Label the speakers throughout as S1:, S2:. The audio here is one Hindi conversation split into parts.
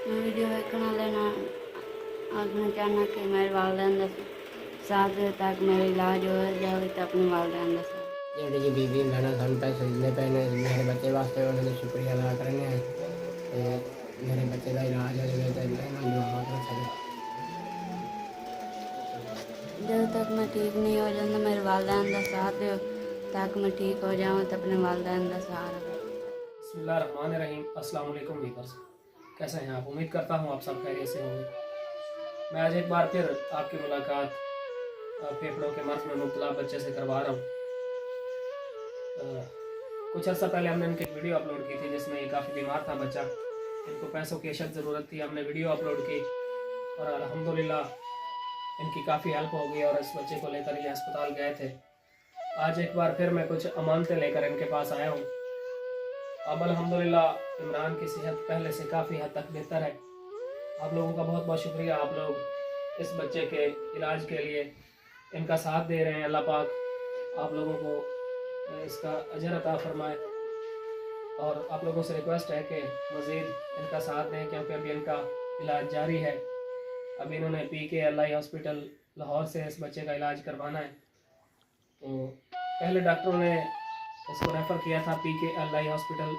S1: वीडियो देखने लेना आखना चाहना कि मेरे वालदैन का साथ दे ताकि मेरा इलाज हो जाए तो अपने वालदैन का साथ
S2: ਜਿਹੜੇ ਜੀ ਬੀਬੀ ਮੈਡਮ ਸਾਨੂੰ ਪੈਸੇ ਦਿੰਦੇ ਪਏ ਨੇ ਮੇਰੇ ਬੱਚੇ ਵਾਸਤੇ ਉਹਨਾਂ ਦਾ ਸ਼ੁਕਰੀਆ ਅਦਾ ਕਰਨੇ ਆ ਤੇ ਮੇਰੇ ਬੱਚੇ ਦਾ ਇਲਾਜ ਹੋ ਜਾਵੇ ਤਾਂ ਇਹਨਾਂ ਨੂੰ ਦੁਆ ਕਰ ਸਕਦੇ।
S1: जब तक मैं ठीक नहीं हो जाता मेरे वालदैन का साथ दो ताकि मैं ठीक हो जाऊँ तो अपने वालदैन का सहारा करूँ।
S3: बिस्मिल्लाहिर्रहमानिर्रहीम। अस्सलाम वालेकुम व्यूअर्स, कैसे हैं आप? उम्मीद करता हूँ आप सब खैरियत से होंगे। मैं आज एक बार फिर आपकी मुलाकात फेफड़ों के मर्ज में मुब्तला बच्चे से करवा रहा हूँ। कुछ अर्सा पहले हमने इनकी वीडियो अपलोड की थी जिसमें ये काफ़ी बीमार था बच्चा, इनको पैसों की अशद ज़रूरत थी। हमने वीडियो अपलोड की और अल्हम्दुलिल्लाह इनकी काफ़ी हेल्प हो गई और इस बच्चे को लेकर ये अस्पताल गए थे। आज एक बार फिर मैं कुछ अमानतें लेकर इनके पास आया हूँ। अब अल्हम्दुलिल्लाह इमरान की सेहत पहले से काफ़ी हद तक बेहतर है। आप लोगों का बहुत बहुत शुक्रिया, आप लोग इस बच्चे के इलाज के लिए इनका साथ दे रहे हैं। अल्लाह पाक आप लोगों को इसका अजर अता फरमाए और आप लोगों से रिक्वेस्ट है कि मज़ीद इनका साथ दें क्योंकि अभी इनका इलाज जारी है। अभी इन्होंने PKLI हॉस्पिटल लाहौर से इस बच्चे का इलाज करवाना है। तो पहले डॉक्टरों ने इसको रेफ़र किया था PKLI हॉस्पिटल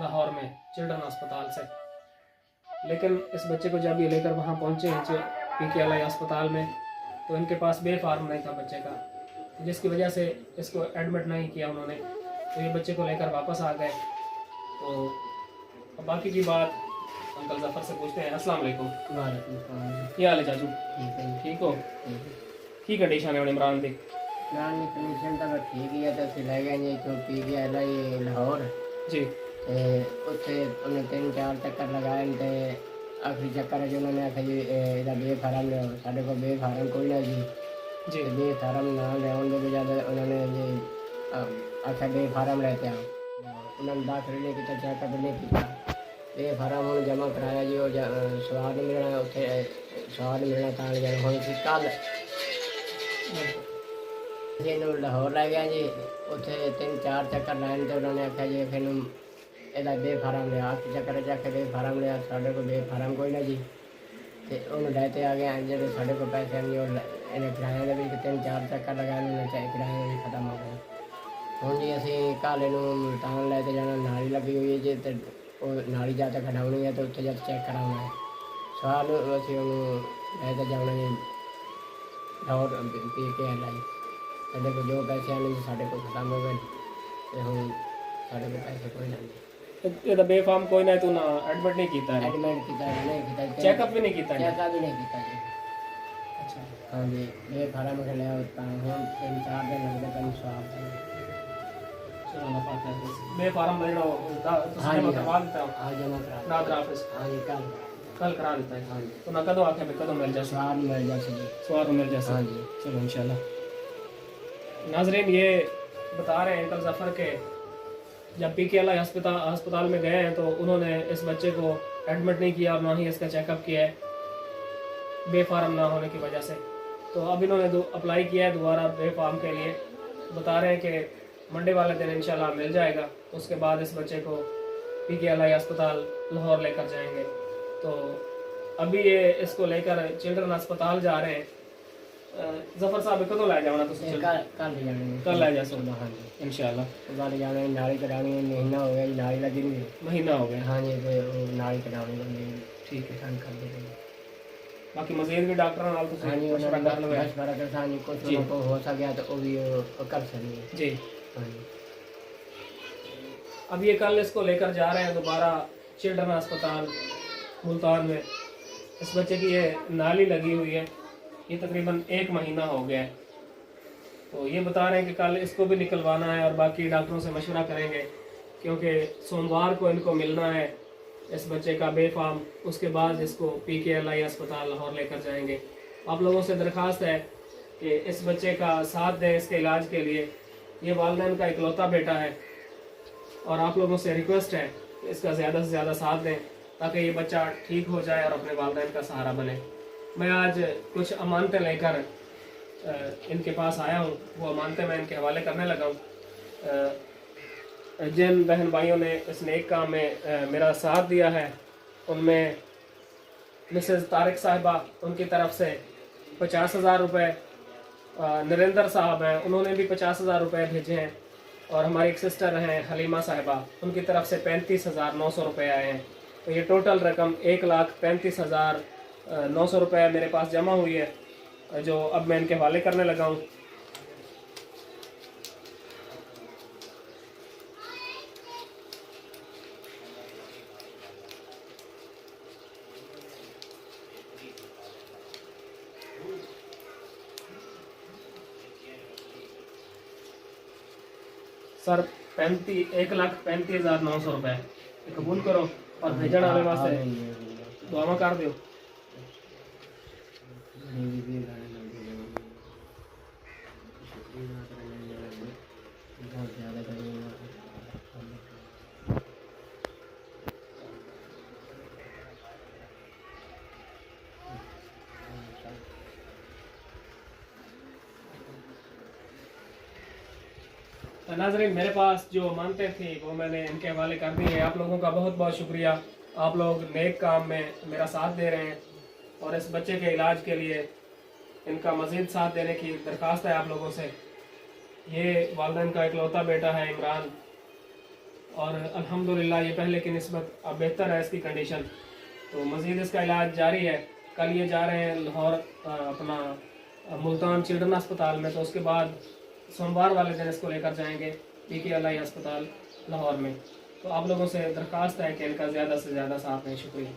S3: लाहौर में चिल्ड्रन अस्पताल से, लेकिन इस बच्चे को जब ये लेकर वहाँ पहुँचे PKLI अस्पताल में तो इनके पास बेफार्म नहीं था बच्चे का, जिसकी वजह से इसको एडमिट नहीं किया उन्होंने। तो ये बच्चे को लेकर वापस आ गए। तो अब बाकी की बात अंकल जफ़र से पूछते हैं। अस्सलाम वालेकुम। क्या हाल है चाचू? ठीक हो? की कंडीशन है इमरान दी?
S2: इमरान की कंडीशन तो ठीक ही है तो ਅਸੀਂ ਲੈ ਗਏ ਜੀ ਤੋਂ PKLI ਲਾਹੌਰ
S3: जी
S2: ਤੇ ਉੱਥੇ ਉਹਨੇ 3-4 ਚੱਕਰ ਲਗਾਏ ਤੇ ਆਖਰੀ ਚੱਕਰ ਚ ਉਹਨਾਂ ਨੇ ਆਖਿਆ ਜੀ ਇਹਦਾ ਬੇਫਾਰਮ ਲਿਓ। ਸਾਡੇ ਕੋਲ ਬੇਫਾਰਮ ਕੋਈ ਨਾ ਜੀ
S3: जी
S2: ਤੇ ਬੇਫਾਰਮ ਨਾ ਲਿਆਉਣ ਦੇ ਬਜਾਏ ਉਹਨਾਂ ਨੇ ਜੀ ਆਖਿਆ ਬੇਫਾਰਮ ਲੈ ਕੇ ਆਓ। ਉਹਨਾਂ ਨੇ ਦਾਖਲ ਨਹੀਂ ਕੀਤਾ, ਚੈੱਕਅਪ ਨਹੀਂ ਕੀਤਾ। ਬੇਫਾਰਮ ਹੁਣ ਜਮ੍ਹਾਂ ਕਰਾਇਆ ਜੀ ਉਹ ਸਵਾਦ ਮਿਲਣਾ ਉੱਥੇ ਸਵਾਦ ਮਿਲਣਾ ਤਾਂ ਲਿਜਾਣਾ ਹੁਣ ਸੀ ਕੱਲ੍ਹ ਜੀ ਇਹਨੂੰ ਲਾਹੌਰ ਲੈ ਗਿਆ ਜੀ। ਉੱਥੇ 3-4 ਚੱਕਰ ਲਾਉਣ ਤੇ ਉਹਨਾਂ ਨੇ ਆਖਿਆ ਜੀ ਫਿਰ ਇਹਨੂੰ ਇਹਦਾ ਬੇਫਾਰਮ ਲਿਆ। 8 ਚੱਕਰ ਜਾ ਕੇ ਬੇਫਾਰਮ ਲਿਆ। ਸਾਡੇ ਕੋਲ ਬੇਫਾਰਮ ਕੋਈ ਨਾ ਜੀ ਤੇ ਉਹਨੂੰ ਲੈ ਤੇ ਆ ਗਿਆ। ਜਿਹੜੇ ਸਾਡੇ ਕੋਲ ਪੈਸੇ ਨਹੀਂ ਉਹ ਇਹਨੇ ਕਿਰਾਏ ਦੇ ਵਿੱਚ 3-4 ਚੱਕਰ ਲਗਾਏ ਉਹਨੇ ਚਾਹੇ ਕਿਰਾਏ ਵੀ ਖਤਮ ਹੋ ਗਏ। ਹੁਣ ਜੀ ਅਸੀਂ ਕਾਲੇ ਨੂੰ ਮੁਲਤਾਨ ਲੈ ਕੇ ਜਾਣਾ, ਨਾਲੀ ਲੱਗੀ ਹੋਈ ਹੈ ਜੀ ਤੇ ਉਹ ਨਾਲੀ ਜਾ ਕੇ ਖੜਾਉਣੀ ਹੈ ਤੇ ਉੱਥੇ ਜਾ ਕੇ ਚੈੱਕ ਕਰਾਉਣਾ ਹੈ। ਸਾਲ ਅਸੀਂ ਉਹਨੂੰ ਲੈ ਕੇ ਜਾਣਾ ਜੀ ਲਾਹੌਰ PKLI। ਸਾਡੇ ਕੋਲ ਜੋ ਪੈਸੇ ਆਣੇ ਜੀ ਸਾਡੇ ਕੋਲ ਖਤਮ ਹੋ ਗਏ ਤੇ ਹੁਣ ਸਾਡੇ ਕੋਲ ਪੈਸੇ ਕੋਈ ਨਹੀਂ।
S3: ਇਹਦਾ ਬੇਫਾਰਮ ਕੋਈ ਨਾ ਤੂੰ ਨਾ ਐਡਮਿਟ ਨਹੀਂ ਕੀਤਾ ਹੈ?
S2: ਐਡਮਿਟ ਕੀਤਾ ਨਹੀਂ ਕੀਤਾ,
S3: ਚੈੱਕਅਪ ਵੀ ਨਹੀਂ ਕੀਤਾ?
S2: ਚੈੱਕਅਪ ਵੀ ਨਹੀਂ ਕੀਤਾ ਜੀ।
S3: ਅੱਛਾ
S2: ਹਾਂਜੀ ਬੇਫਾਰਮ ਲਿਆ ਤਾਂ ਹੁਣ 3-4 ਦਿਨ ਲੱਗਦੇ ਪੈਣ ਸਵਾਬ ਦੇ।
S3: ਚਲੋ ਨਾ ਪਾਤਾ ਬੇਫਾਰਮ ਦਾ ਜਿਹੜਾ ਤੁਸੀਂ ਜਮ੍ਹਾਂ ਕਰਵਾ ਦਿੱਤਾ?
S2: ਹਾਂ ਜਮ੍ਹਾਂ ਕਰਾ
S3: ਨਾਦਰ ਆਫਿਸ
S2: ਹਾਂਜੀ
S3: कल करा देता है।
S2: हाँ जी।
S3: तो ना कदों आके कदों मिल जाए?
S2: सवार मिल जाए जी।
S3: सवार मिल जाए।
S2: हाँ जी
S3: चलो इंशाल्लाह। नाजरीन ये बता रहे हैं अंकल जफ़र के जब PKLI अस्पताल में गए हैं तो उन्होंने इस बच्चे को एडमिट नहीं किया और ना ही इसका चेकअप किया है बेफार्म ना होने की वजह से। तो अब इन्होंने अप्लाई किया है दोबारा बेफार्म के लिए। बता रहे हैं कि मंडे वाले दिन इंशाल्लाह मिल जाएगा। उसके बाद इस बच्चे को PKLI अस्पताल लाहौर लेकर जाएंगे। तो अभी ये इसको लेकर चिल्ड्रन अस्पताल जा रहे हैं। जफर साहब कदों लै जाना? कल लै जा सकते?
S2: हाँ जी
S3: इंशाल्लाह।
S2: कल जाना नाली कटानी महीना हो गया जी, नाली लगी नहीं
S3: महीना हो गया।
S2: हाँ जी तो नाली कटानी
S3: ठीक है
S2: कर दे।
S3: बाकी मजीद भी डॉक्टर नाल तुसीं
S2: हाँ जी
S3: मशवरा कर लो।
S2: मशवरा कर हाँ जी कुछ उनको हो सके तो वो भी कर सकेंगे
S3: जी।
S2: हाँ जी
S3: अब ये कल इसको लेकर जा रहे हैं दोबारा चिल्ड्रन अस्पताल मुल्तान में। इस बच्चे की ये नाली लगी हुई है, ये तकरीबन 1 महीना हो गया है। तो ये बता रहे हैं कि कल इसको भी निकलवाना है और बाकी डॉक्टरों से मशवरा करेंगे क्योंकि सोमवार को इनको मिलना है इस बच्चे का बेफार्म। उसके बाद इसको PKLI अस्पताल लाहौर लेकर जाएंगे। आप लोगों से दरख्वास्त है कि इस बच्चे का साथ दें इसके इलाज के लिए। ये वालिदैन का इकलौता बेटा है और आप लोगों से रिक्वेस्ट है कि इसका ज़्यादा से ज़्यादा साथ दें ताकि ये बच्चा ठीक हो जाए और अपने वालिदैन का सहारा बने। मैं आज कुछ अमानतें लेकर इनके पास आया हूँ, वो अमानतें मैं इनके हवाले करने लगा हूँ। जिन बहन भाइयों ने इस नेक काम में मेरा साथ दिया है उनमें मिसेज़ तारिक साहिबा, उनकी तरफ से 50,000 रुपये, नरेंद्र साहब हैं, उन्होंने भी 50,000 रुपये भेजे हैं, और हमारी एक सिस्टर हैं हलीमा साहिबा, उनकी तरफ से 35,900 रुपये आए हैं। तो ये टोटल रकम 1,35,900 रुपये मेरे पास जमा हुई है, जो अब मैं इनके हवाले करने लगा हूँ। सर 1,35,900 रुपये कबूल करो और भेजण वाले वास्ते दुआवां कर दियो। नाज़रीन, मेरे पास जो अमानतें थी वो मैंने इनके हवाले कर दी है। आप लोगों का बहुत बहुत शुक्रिया, आप लोग नेक काम में मेरा साथ दे रहे हैं, और इस बच्चे के इलाज के लिए इनका मज़ीद साथ देने की दरख्वास्त है आप लोगों से। ये वालिदैन का इकलौता बेटा है इमरान, और अल्हम्दुलिल्लाह ये पहले की निस्बत अब बेहतर है इसकी कंडीशन। तो मज़ीद इसका इलाज जारी है। कल ये जा रहे हैं लाहौर अपना मुल्तान चिल्ड्रन अस्पताल में, तो उसके बाद सोमवार वाले दिन इसको लेकर जाएंगे PKLI अस्पताल लाहौर में। तो आप लोगों से दरख्वास्त है कि इनका ज़्यादा से ज़्यादा साथ दें। शुक्रिया।